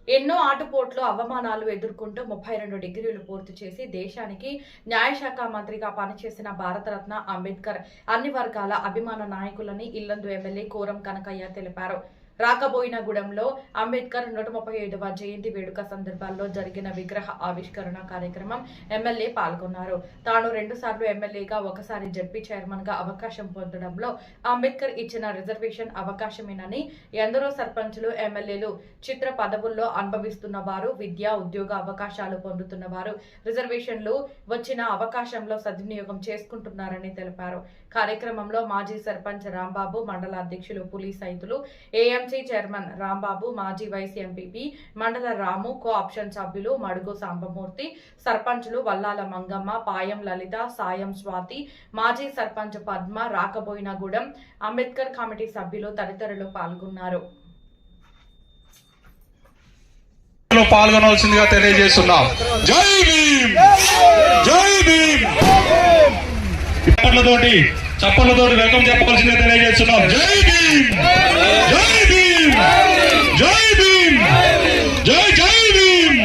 ఎన్నో ఆటుపోట్లు అవమానాలు ఎదుర్కొంటూ 32 డిగ్రీలు పూర్తి చేసి దేశానికి న్యాయశాఖ మంత్రిగా పనిచేసిన భారతరత్న అంబేద్కర్ అన్ని వర్గాల అభిమాన నాయకులని ఇల్లందు ఎమ్మెల్యే కోరం కనకయ్య తెలిపారు. రాకబోయినగూడెంలో అంబేద్కర్ 135వ జయంతి వేడుక సందర్భాల్లో జరిగిన విగ్రహ ఆవిష్కరణ కార్యక్రమం ఎమ్మెల్యే పాల్గొన్నారు. తాను 2 సార్లు ఎమ్మెల్యేగా, ఒకసారి జడ్పీ చైర్మన్ గా అవకాశం పొందడంలో అంబేద్కర్ ఇచ్చిన రిజర్వేషన్ అవకాశమేనని, ఎందరో సర్పంచులు, ఎమ్మెల్యేలు చిత్ర పదవుల్లో అనుభవిస్తున్న వారు, విద్యా ఉద్యోగ అవకాశాలు పొందుతున్న వారు రిజర్వేషన్లు వచ్చిన అవకాశంలో సద్వినియోగం చేసుకుంటున్నారని తెలిపారు. కార్యక్రమంలో మాజీ సర్పంచ్ రాంబాబు, మండల అధ్యక్షులు పులి సైతులు, ఏఎంసీ చైర్మన్ రాంబాబు, మాజీ వైస్ ఎంపీపీ మండల రాము, కో ఆప్షన్ సభ్యులు మడుగు సాంబమూర్తి, సర్పంచులు వల్లాల మంగమ్మ, పాయం లలిత, సాయం స్వాతి, మాజీ సర్పంచ్ పద్మ, రాకబోయినగూడెం అంబేద్కర్ కమిటీ సభ్యులు తదితరులు పాల్గొన్నారు. పాల్గొనవలసిందిగా తెలియజేస్తున్నాం. జై భీమ్, జై భీమ్. చప్పట్లతోటి వెల్కమ్ చెప్పవలసిందిగా తెలియజేస్తున్నాం. జై భీమ్, జై భీమ్, జై భీమ్, జై జై భీమ్.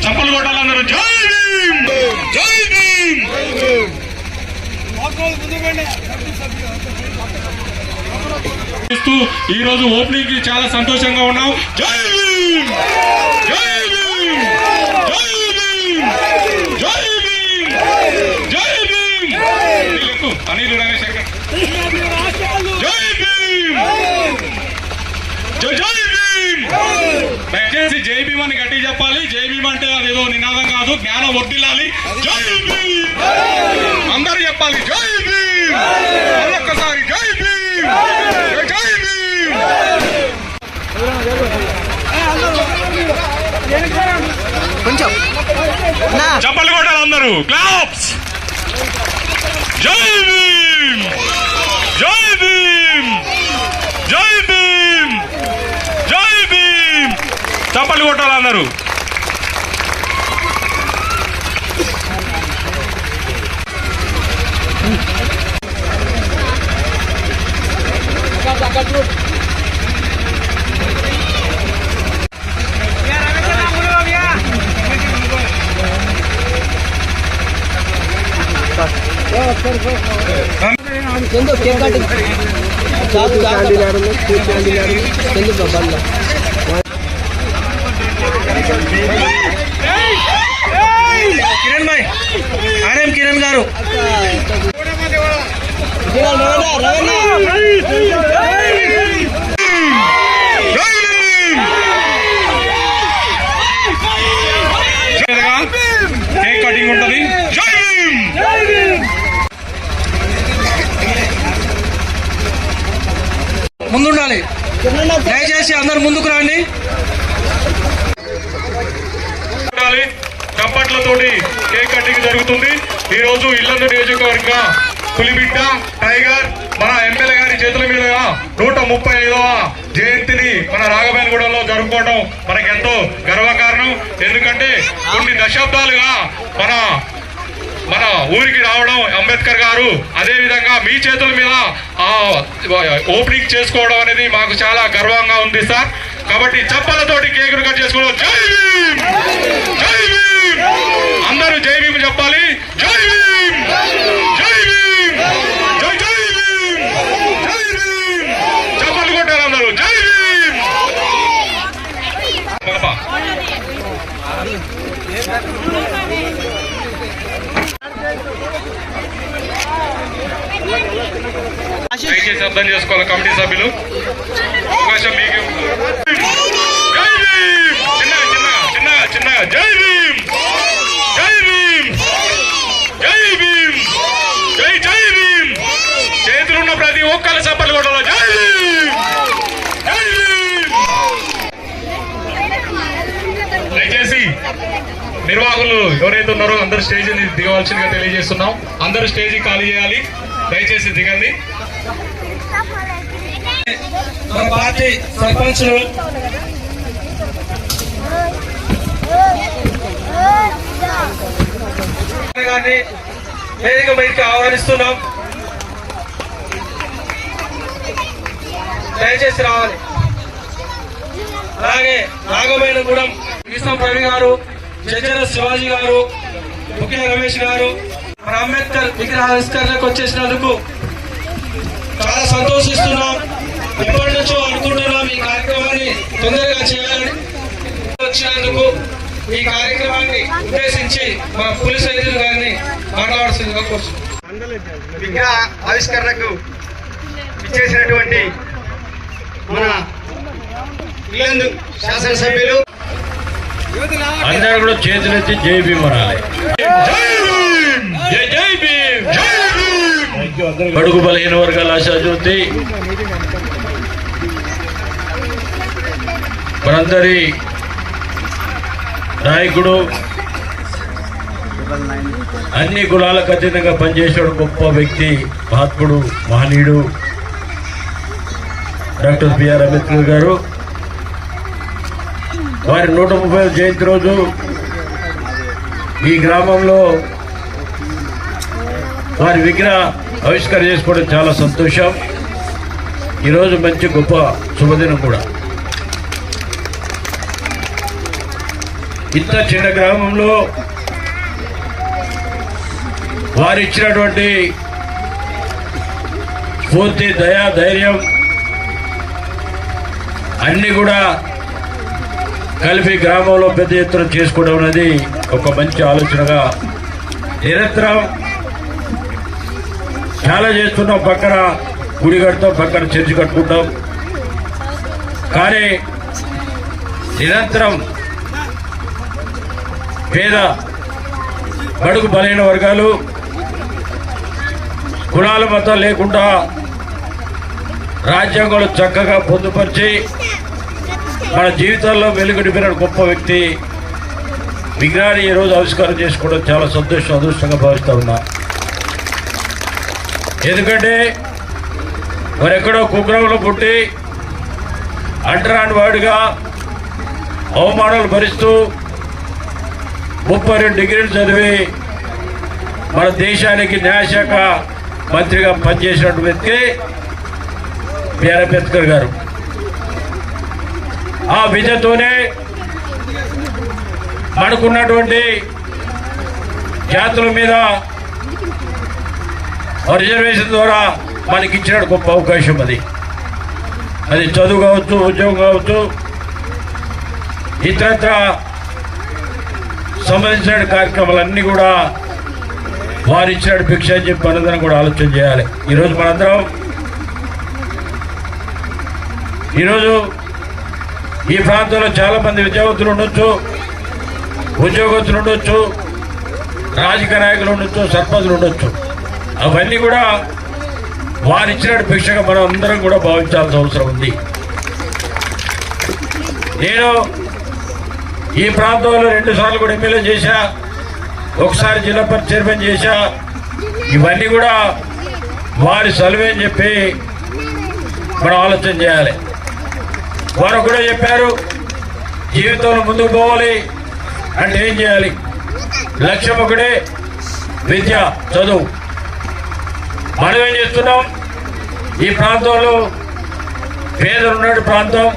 చప్పలు కొట్టాలన్నారు. జై భీమ్, జై భీమ్. ఈ రోజు ఓపెనింగ్ కి చాలా సంతోషంగా ఉన్నాం. జై భీమ్, జై భీమ్, జై భీమ్, జై భీమ్, జై భీమ్. అనిల్ రాజశేఖర్ జై భీమ్, జై జై భీమ్. దయచేసి జై భీమ్ అని గట్టి చెప్పాలి. జై భీమ్ అంటే అదేదో నినాదం కాదు, జ్ఞానం వర్ధిల్లాలి. జై భీమ్ అందరూ చెప్పాలి. జై భీమ్, ఒక్కసారి జై భీమ్, జై భీమ్. కొంచెం చప్పట్లు కొట్టాలి అందరూ. క్లాప్స్. జై భీమ్, జై భీమ్, జై భీమ్, జై భీమ్. చప్పట్లు కొట్టాలి అందరూ. కిరణ్ భాయ్, ఆర్ఎం కిరణ్ గారు. కేక్ కటింగ్ ఉంటుంది. జై భీమ్. ముందుండాలి. దయచేసి అందరు ముందుకు రండి. చప్పట్లతోటి కేక్ కటింగ్ జరుగుతుంది. ఈ రోజు ఇల్లందు నియోజకవర్గ పులిబిడ్డ టైగర్ మన ఎమ్మెల్యే గారి చేతుల మీదుగా 135వ జయంతిని మన రాఘవేంద్రగూడెంలో జరుపుకోవడం మనకి ఎంతో గర్వకారణం. ఎందుకంటే కొన్ని దశాబ్దాలుగా మన ఊరికి రావడం అంబేద్కర్ గారు, అదే విధంగా మీ చేతుల మీద ఓపెనింగ్ చేసుకోవడం అనేది మాకు చాలా గర్వంగా ఉంది సార్. కాబట్టి చప్పలతోటి కేకును కట్ చేసుకోవడం. జై భీమ్, జై భీమ్. అందరూ జై భీమ్ చెప్పాలి. జై భీమ్, జై భీమ్, జై జై భీమ్, జై భీమ్. చప్పలు కొట్టారు అందరూ. జై భీమ్. దయచేసి అర్థం చేసుకోవాలి కమిటీ సభ్యులు. అవకాశం మీకు. జై భీమ్. చిన్నగా జై భీమ్, జై భీమ్, జై భీమ్, జై జై భీమ్. చేతులున్న ప్రతి ఒక్కరి చప్పట్లు కొట్టాలి. జై భీమ్, జై భీమ్. దయచేసి నిర్వాహకులు ఎవరైతే ఉన్నారో అందరూ స్టేజీని దిగవలసిందిగా తెలియజేస్తున్నాం. అందరూ స్టేజీ ఖాళీ చేయాలి. దయచేసి దిగండి. మన పార్టీ సర్పంచులు వేదిక మీదకి ఆహ్వానిస్తున్నాం. దయచేసి రావాలి. అలాగే నాగమైనగూడెం కృష్ణ ప్రవీ గారు, జజర శివాజీ గారు, ముఖ్య రమేష్ గారు మన అంబేద్కర్ విగ్రహావిష్కరణకు వచ్చేసినందుకు చాలా సంతోషిస్తున్నాం. ఎప్పటి నుంచో అనుకుంటున్నాం ఈ కార్యక్రమాన్ని తొందరగా చేయాలని. వచ్చినందుకు ఈ కార్యక్రమాన్ని ఉద్దేశించి మా పోలీస్ అధికారులు గారిని మాట్లాడాల్సిందిగా కోరుతున్నాం. విగ్రహ ఆవిష్కరణకు ఇచ్చేసినటువంటి మన ఇల్లందు శాసనసభ్యులు అందరూ కూడా చేతులెత్తి జై భీమ్ అనాలి. జై జై భీమ్. బడుగు బలహీన వర్గాల ఆశాజ్యోతి మనందరి నాయకుడు, అన్ని కులాలకు అతీతంగా పనిచేసాడు గొప్ప వ్యక్తి, మహాత్ముడు, మహనీయుడు డాక్టర్ బిఆర్ అంబేద్కర్ గారు. వారి 130వ జయంతి రోజు ఈ గ్రామంలో వారి విగ్రహ ఆవిష్కరణ చేసుకోవడం చాలా సంతోషం. ఈరోజు మంచి గొప్ప శుభదినం కూడా. ఇంత చిన్న గ్రామంలో వారు ఇచ్చినటువంటి స్ఫూర్తి, దయా, ధైర్యం అన్ని కూడా కలిపి గ్రామంలో పెద్ద ఎత్తున చేసుకోవడం అనేది ఒక మంచి ఆలోచనగా నిరంతరం చాలా చేస్తున్నాం. పక్కన గుడి కడతాం, పక్కన చర్చి కట్టుకుంటాం, కానీ నిరంతరం పేద బడుగు బలైన వర్గాలు కులాల మతం లేకుండా రాజ్యాంగంలో చక్కగా పొందుపరిచి మన జీవితాల్లో వెలుగు నింపిన గొప్ప వ్యక్తి విగ్రహాన్ని ఈరోజు ఆవిష్కారం చేసుకోవడం చాలా సంతోషం, అదృష్టంగా భావిస్తా ఉన్నా. ఎందుకంటే మరెక్కడో కుగ్రామంలో పుట్టి అంటరాని వాడిగా అవమానాలు భరిస్తూ 32 డిగ్రీలు చదివి మన దేశానికి న్యాయశాఖ మంత్రిగా పనిచేసినటువంటి వ్యక్తి బిఆర్ అంబేద్కర్ గారు. ఆ విజయతోనే మనకున్నటువంటి జాతుల మీద రిజర్వేషన్ ద్వారా మనకి ఇచ్చిన గొప్ప అవకాశం అది చదువు కావచ్చు, ఉద్యోగం కావచ్చు, ఇతరత్ర సంబంధించిన కార్యక్రమాలన్నీ కూడా వారు ఇచ్చిన భిక్ష అని చెప్పి మనందరం కూడా ఆలోచన చేయాలి. ఈరోజు ఈ ప్రాంతంలో చాలా మంది విద్యావంతులు ఉండొచ్చు, ఉద్యోగస్తులు ఉండొచ్చు, రాజకీయ నాయకులు ఉండొచ్చు, సర్పంచులు ఉండొచ్చు. అవన్నీ కూడా వారిచ్చిన భిక్షగా మనం అందరం కూడా భావించాల్సిన అవసరం ఉంది. నేను ఈ ప్రాంతంలో 2 సార్లు కూడా ఎమ్మెల్యే చేశా, ఒకసారి జిల్లా పరిషత్ చైర్మన్ చేశా. ఇవన్నీ కూడా వారి సలవే అని చెప్పి మనం ఆలోచన చేయాలి. వారు కూడా చెప్పారు, జీవితంలో ముందుకు పోవాలి అంటే ఏం చేయాలి? లక్ష్యం ఒకటే, విద్య, చదువు. మనం ఏం చేస్తున్నాం? ఈ ప్రాంతంలో పేదలు ఉన్నటువంటి ప్రాంతం,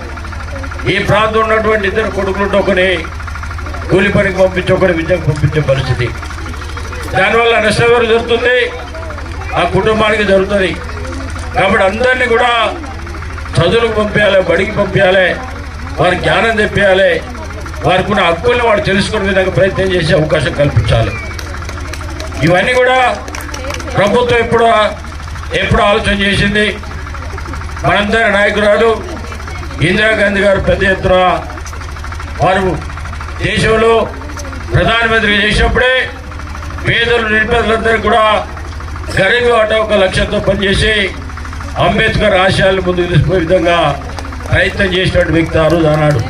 ఈ ప్రాంతం ఉన్నటువంటి 2 కొడుకులు ఒకని కూలి పనికి పంపించి ఒకరి విద్యకు పంపించే పరిస్థితి. దానివల్ల నష్టం ఎవరు జరుగుతుంది? ఆ కుటుంబానికి జరుగుతుంది. కాబట్టి అందరినీ కూడా చదువులకు పంపించాలి, బడికి పంపించాలి, వారి జ్ఞానం తెప్పించాలి, వారికి ఉన్న హక్కుల్ని వాడు తెలుసుకునే విధంగా ప్రయత్నం చేసే అవకాశం కల్పించాలి. ఇవన్నీ కూడా ప్రభుత్వం ఎప్పుడు ఆలోచన చేసింది. మనందరి నాయకురాలు ఇందిరాగాంధీ గారు పెద్ద ఎత్తున వారు దేశంలో ప్రధానమంత్రి చేసినప్పుడే పేదలు, నిరుపేదలందరికీ కూడా గరీబ్ ఆటో ఒక లక్ష్యంతో పనిచేసి అంబేద్కర్ ఆశయాలను ముందుకు తీసుకునే విధంగా ప్రయత్నం చేసినటువంటి వ్యక్తి ఆ రోజు అన్నాడు.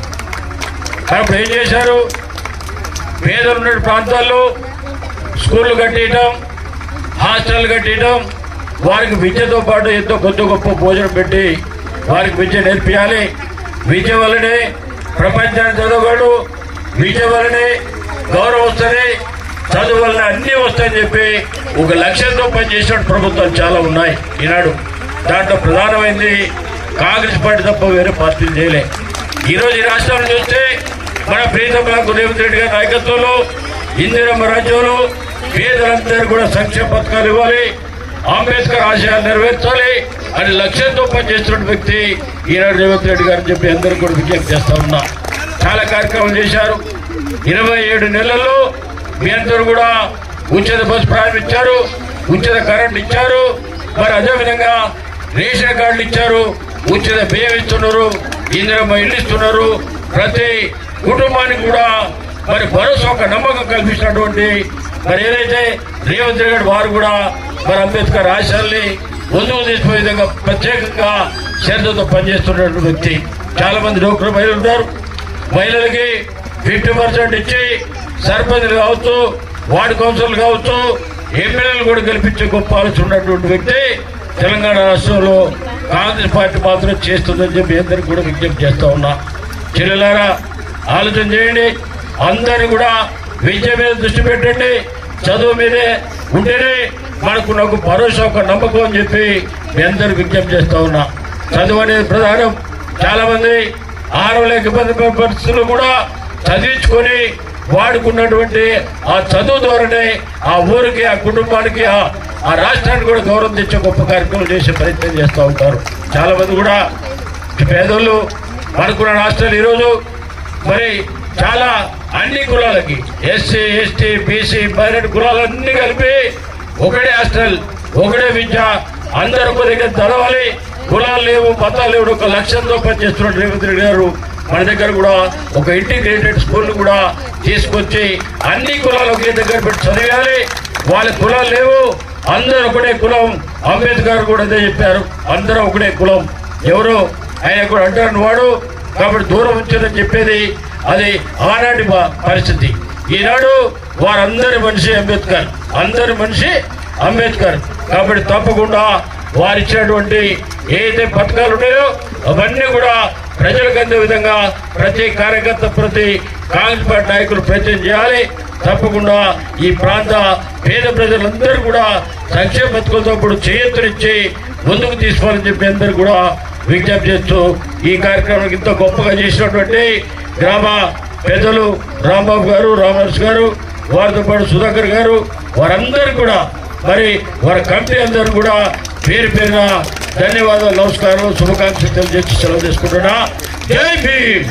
అప్పుడు ఏం చేశారు? పేదలున్న ప్రాంతాల్లో స్కూళ్ళు కట్టేయటం, హాస్టల్ కట్టేయటం, వారికి విద్యతో పాటు ఎంతో కొద్ది గొప్ప భోజనం పెట్టి వారికి విద్య నేర్పించాలి. విద్య వల్లనే ప్రపంచాన్ని చదవగలడు, విద్య వల్లనే గౌరవం వస్తుంది, చదువు వల్ల అన్నీ వస్తాయని చెప్పి ఒక లక్ష్యంతో పనిచేసిన ప్రభుత్వాలు చాలా ఉన్నాయి ఈనాడు. దాంట్లో ప్రధానమైంది కాంగ్రెస్ పార్టీ తప్ప వేరే పార్టీలు చేయలే. ఈరోజు ఈ రాష్ట్రాన్ని చూస్తే మన ప్రీతమ రేవంత్ రెడ్డి గారి నాయకత్వంలో ఇందిరమ్మ రాజ్యంలో పేదలందరూ కూడా సంక్షేమ పథకాలు ఇవ్వాలి, అంబేద్కర్ ఆశయాలు నెరవేర్చాలి అని లక్ష్యంతో పనిచేస్తున్న వ్యక్తి ఈనాడు రేవంత్ రెడ్డి గారు చెప్పి అందరూ కూడా విజ్ఞప్తి చేస్తా ఉన్నా. చాలా కార్యక్రమాలు చేశారు. 27 నెలల్లో మీ అందరూ కూడా ఉచిత బస్సు ప్రారంభించారు, ఉచిత కరెంట్ ఇచ్చారు, మరి అదేవిధంగా రేషన్ కార్డులు ఇచ్చారు, ఉచిత బియ్యం ఇస్తున్నారు, ఇందిరమ్మ ఇల్లు ఇస్తున్నారు. ప్రతి కుటుంబానికి కూడా మరి భరోసా ఒక నమ్మకం కల్పించినటువంటి మరి ఏదైతే రేవంత్ రెడ్డి గారు వారు కూడా మరి అంబేద్కర్ ఆశయాల్ని ముందుకు తీసుకునే విధంగా ప్రత్యేకంగా శ్రద్ధతో పనిచేస్తున్నటువంటి వ్యక్తి. చాలా మంది డోక్రా మహిళలు ఉన్నారు. మహిళలకి 50% ఇచ్చి సర్పంచ్లు కావచ్చు, వార్డు కౌన్సిలర్లు కావచ్చు, ఎమ్మెల్యేలు కూడా గెలిపించే గొప్ప ఆలోచన ఉన్నటువంటి వ్యక్తి తెలంగాణ రాష్ట్రంలో కాంగ్రెస్ పార్టీ మాత్రం చేస్తుందని చెప్పి అందరికీ కూడా విజ్ఞప్తి చేస్తా ఉన్నా. చెల్లెలారా ఆలోచన చేయండి. అందరూ కూడా విద్య మీద దృష్టి పెట్టండి, చదువు మీదే ఉంటేనే మనకు నాకు భరోసా ఒక నమ్మకం అని చెప్పి మీ అందరూ విజ్ఞప్తి చేస్తా ఉన్నా. చదువు అనేది ప్రధానం. చాలా మంది ఆడలేక ఇబ్బంది పడే పరిస్థితులు కూడా చదివించుకొని వాడుకున్నటువంటి ఆ చదువు ద్వారానే ఆ ఊరికి, ఆ కుటుంబానికి, ఆ రాష్ట్రానికి కూడా గౌరవం తెచ్చే గొప్ప కార్యక్రమం చేసే ప్రయత్నం చేస్తూ ఉంటారు. చాలా మంది కూడా పేదోళ్ళు మనకున్న రాష్ట్రాలు ఈరోజు మరి చాలా అన్ని కులాలకి ఎస్సీ, ఎస్టీ, బీసీ, మైనారిటీ కులాలన్నీ కలిపి ఒకటే హాస్టల్, ఒకటే విద్య, అందరూ ఒక దగ్గర చదవాలి, కులాలు లేవు, మతాలు లేవు, ఒక లక్ష్యంతో పనిచేస్తున్న రేవంత్ రెడ్డి గారు మన దగ్గర కూడా ఒక ఇంటిగ్రేటెడ్ స్కూల్ కూడా తీసుకొచ్చి అన్ని కులాలు ఒకే దగ్గర పెట్టి చదివాలి. వాళ్ళ కులాలు లేవు, అందరూ ఒకటే కులం. అంబేద్కర్ కూడా అదే చెప్పారు, అందరూ ఒకటే కులం. ఎవరు ఆయన కూడా అంటారు వాడు కాబట్టి దూరం ఉంచారని చెప్పేది అది ఆనాటి పరిస్థితి. ఈనాడు వారందరి మనిషి అంబేద్కర్, అందరి మనిషి అంబేద్కర్. కాబట్టి తప్పకుండా వారు ఇచ్చినటువంటి ఏదైతే పథకాలు ఉన్నాయో అవన్నీ కూడా ప్రజలకు అందే విధంగా ప్రతి కార్యకర్త, ప్రతి కాంగ్రెస్ పార్టీ నాయకులు ప్రయత్నం చేయాలి. తప్పకుండా ఈ ప్రాంత పేద ప్రజలందరూ కూడా సంక్షేమ పథకాలతో పాటు చేయెత్తునిచ్చి ముందుకు తీసుకోవాలని చెప్పి అందరూ కూడా విజ్ఞప్తి చేస్తూ ఈ కార్యక్రమానికి ఇంత గొప్పగా చేసినటువంటి గ్రామ పెద్దలు రాంబాబు గారు, రామహర్ష్ గారు, వారితో పాటు సుధాకర్ గారు, వారందరూ కూడా మరి వారి కమిటీ అందరూ కూడా పేరు పేరున ధన్యవాదాలు, నమస్కారం, శుభాకాంక్షలు తెలియజేసి సెలవు తీసుకుంటున్నా. జై భీమ్.